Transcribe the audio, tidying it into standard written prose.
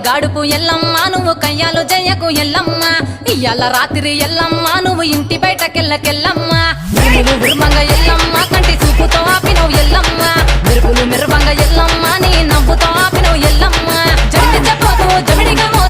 గాడుపు ఎల్లమ్మ నువ్వు కయ్యాలు జయ్యకు ఎల్లమ్మ ఇయ్యాల రాత్రి ఎల్లమ్మ నువ్వు ఇంటి బయటకెళ్ళకెళ్ళమ్మ మెరుపులు మెరువంగ ఎల్లమ్మ కంటి చూపుతో ఆపినవు ఎల్లమ్మ మెరుపులు మెరువంగ ఎల్లమ్మ